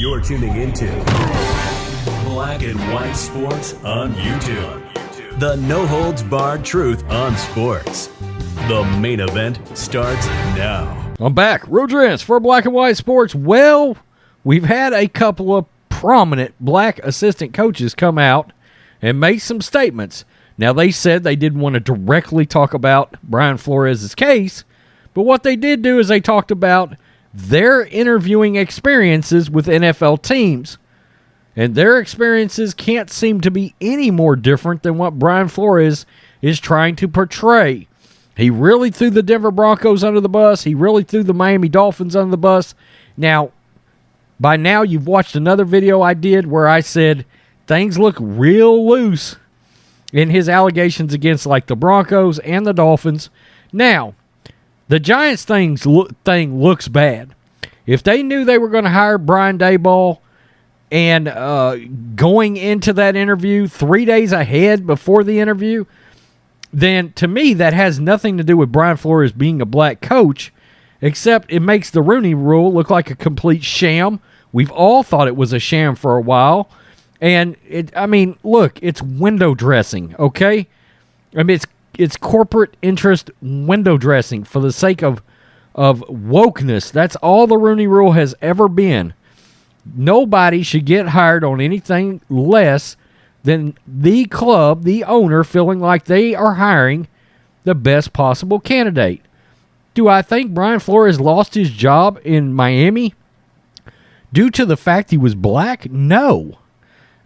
You're tuning into Black and White Sports on YouTube. The no-holds-barred truth on sports. The main event starts now. I'm back. Rodrance for Black and White Sports. Well, we've had a couple of prominent black assistant coaches come out and make some statements. Now, they said they didn't want to directly talk about Brian Flores' case, but what they did do is they talked about their interviewing experiences with NFL teams. And their experiences can't seem to be any more different than what Brian Flores is trying to portray. He really threw the Denver Broncos under the bus. He really threw the Miami Dolphins under the bus. Now, by now you've watched another video I did where I said things look real loose in his allegations against like the Broncos and the Dolphins. Now, the Giants thing looks bad. If they knew they were going to hire Brian Daboll and going into that interview 3 days ahead before the interview, then to me that has nothing to do with Brian Flores being a black coach, except it makes the Rooney Rule look like a complete sham. We've all thought it was a sham for a while. And, look, it's window dressing, okay? I mean, it's corporate interest window dressing for the sake of wokeness. That's all the Rooney Rule has ever been. Nobody should get hired on anything less than the club, the owner, feeling like they are hiring the best possible candidate. Do I think Brian Flores lost his job in Miami due to the fact he was black? No.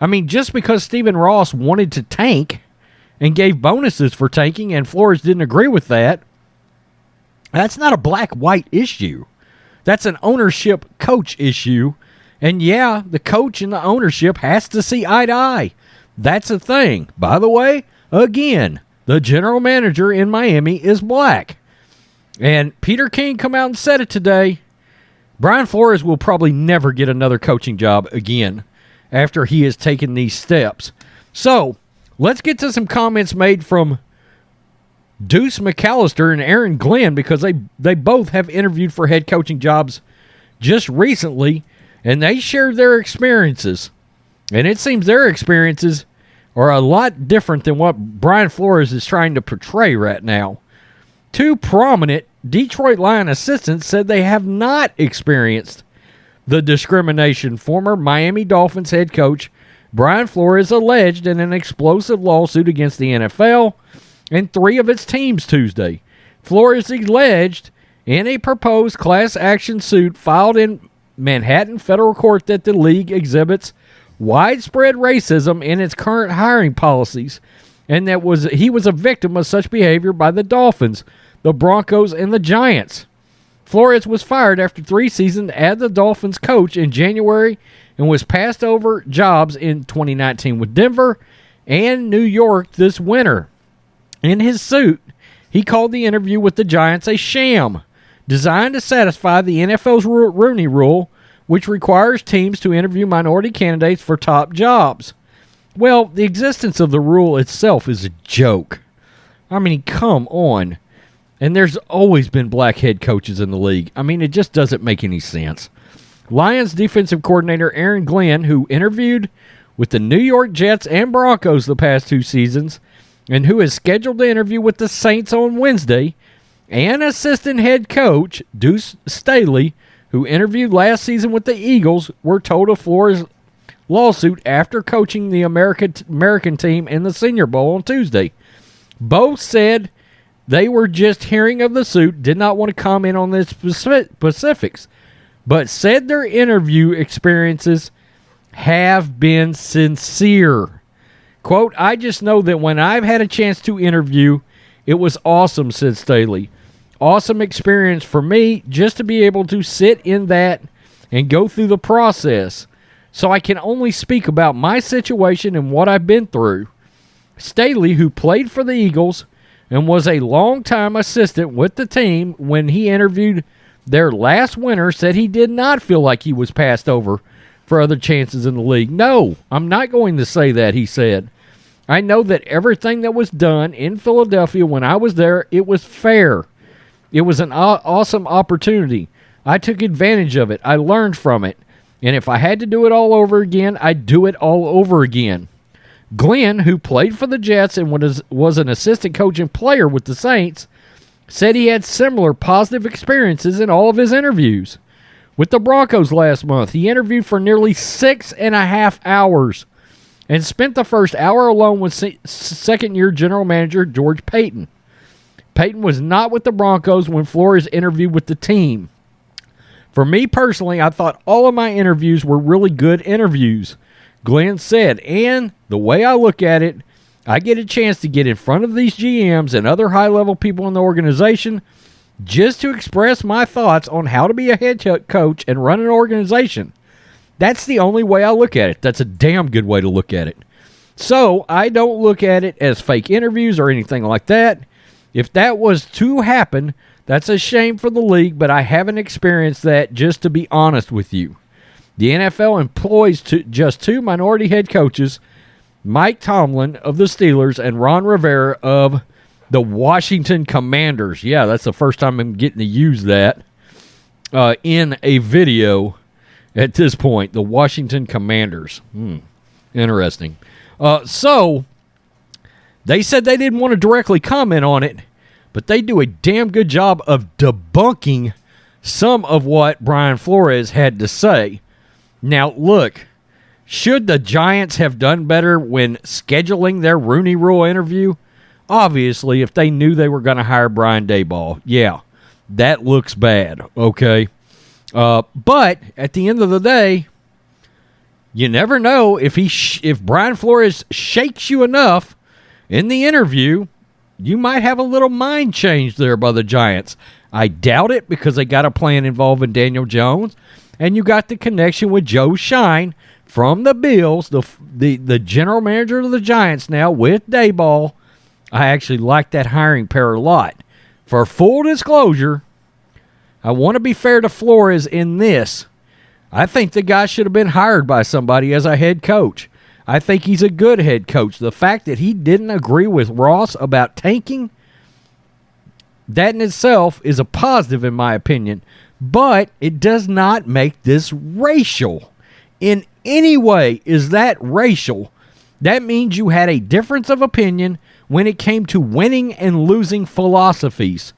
I mean, just because Stephen Ross wanted to tank and gave bonuses for tanking, and Flores didn't agree with that, that's not a black-white issue. That's an ownership-coach issue. And yeah, the coach and the ownership has to see eye to eye. That's a thing. By the way, again, the general manager in Miami is black. And Peter King come out and said it today. Brian Flores will probably never get another coaching job again after he has taken these steps. So, let's get to some comments made from Deuce McAllister and Aaron Glenn, because they both have interviewed for head coaching jobs just recently, and they shared their experiences. And it seems their experiences are a lot different than what Brian Flores is trying to portray right now. Two prominent Detroit Lion assistants said they have not experienced the discrimination former Miami Dolphins head coach Brian Flores alleged in an explosive lawsuit against the NFL and three of its teams Tuesday. Flores alleged in a proposed class action suit filed in Manhattan federal court that the league exhibits widespread racism in its current hiring policies, and that he was a victim of such behavior by the Dolphins, the Broncos, and the Giants. Flores was fired after 3 seasons as the Dolphins coach in January and was passed over jobs in 2019 with Denver and New York this winter. In his suit, he called the interview with the Giants a sham, designed to satisfy the NFL's Rooney Rule, which requires teams to interview minority candidates for top jobs. Well, the existence of the rule itself is a joke. I mean, come on. And there's always been black head coaches in the league. I mean, it just doesn't make any sense. Lions defensive coordinator Aaron Glenn, who interviewed with the New York Jets and Broncos the past 2 seasons, and who is scheduled to interview with the Saints on Wednesday, and assistant head coach Deuce Staley, who interviewed last season with the Eagles, were told of Flores' lawsuit after coaching the American team in the Senior Bowl on Tuesday. Both said they were just hearing of the suit, did not want to comment on the specifics, but said their interview experiences have been sincere. Quote, "I just know that when I've had a chance to interview, it was awesome," said Staley. "Awesome experience for me just to be able to sit in that and go through the process. So I can only speak about my situation and what I've been through." Staley, who played for the Eagles and was a longtime assistant with the team when he interviewed their last winter, said he did not feel like he was passed over for other chances in the league. "No, I'm not going to say that," he said. "I know that everything that was done in Philadelphia when I was there, it was fair. It was an awesome opportunity. I took advantage of it. I learned from it. And if I had to do it all over again, I'd do it all over again. Glenn, who played for the Jets and was an assistant coach and player with the Saints, said he had similar positive experiences in all of his interviews. With the Broncos last month, he interviewed for nearly 6.5 hours and spent the first hour alone with second-year general manager George Paton. Paton was not with the Broncos when Flores interviewed with the team. For me personally, I thought all of my interviews were really good interviews, Glenn said, and the way I look at it, I get a chance to get in front of these GMs and other high-level people in the organization just to express my thoughts on how to be a head coach and run an organization. That's the only way I look at it. That's a damn good way to look at it. So I don't look at it as fake interviews or anything like that. If that was to happen, that's a shame for the league, but I haven't experienced that, just to be honest with you. The NFL employs just two minority head coaches, Mike Tomlin of the Steelers and Ron Rivera of the Washington Commanders. Yeah, that's the first time I'm getting to use that in a video at this point. The Washington Commanders. Interesting. So, they said they didn't want to directly comment on it, but they do a damn good job of debunking some of what Brian Flores had to say. Now, look, should the Giants have done better when scheduling their Rooney Rule interview? Obviously, if they knew they were going to hire Brian Daboll, yeah, that looks bad, okay? But at the end of the day, you never know if Brian Flores shakes you enough in the interview, you might have a little mind change there by the Giants. I doubt it, because they got a plan involving Daniel Jones, and you got the connection with Joe Shine from the Bills, the general manager of the Giants now with Daboll. I actually like that hiring pair a lot. For full disclosure, I want to be fair to Flores in this. I think the guy should have been hired by somebody as a head coach. I think he's a good head coach. The fact that he didn't agree with Ross about tanking, that in itself is a positive in my opinion, but it does not make this racial. In any way is that racial. That means you had a difference of opinion when it came to winning and losing philosophies.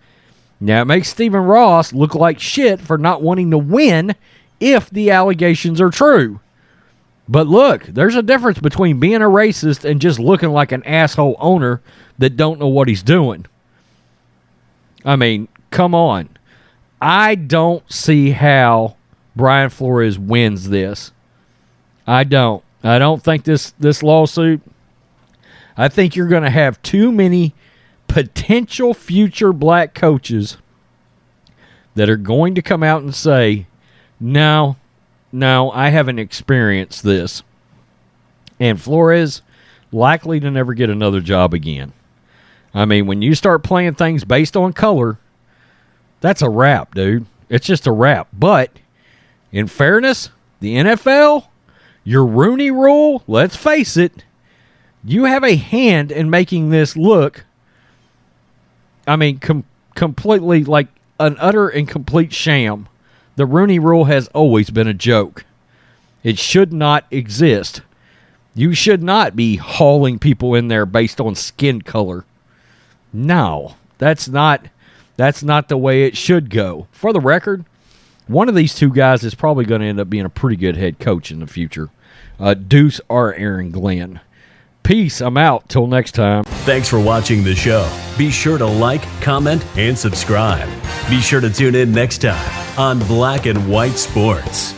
Now, it makes Stephen Ross look like shit for not wanting to win if the allegations are true. But look, there's a difference between being a racist and just looking like an asshole owner that don't know what he's doing. I mean, come on. I don't see how Brian Flores wins this. I don't. I don't think this lawsuit, I think you're going to have too many potential future black coaches that are going to come out and say, no, I haven't experienced this. And Flores likely to never get another job again. I mean, when you start playing things based on color, that's a wrap, dude. It's just a wrap. But in fairness, the NFL, your Rooney Rule, let's face it, you have a hand in making this look, I mean, completely like an utter and complete sham. The Rooney Rule has always been a joke. It should not exist. You should not be hauling people in there based on skin color. No, that's not the way it should go. For the record, one of these two guys is probably going to end up being a pretty good head coach in the future. Deuce or Aaron Glenn. Peace. I'm out. Till next time. Thanks for watching the show. Be sure to like, comment, and subscribe. Be sure to tune in next time on Black and White Sports.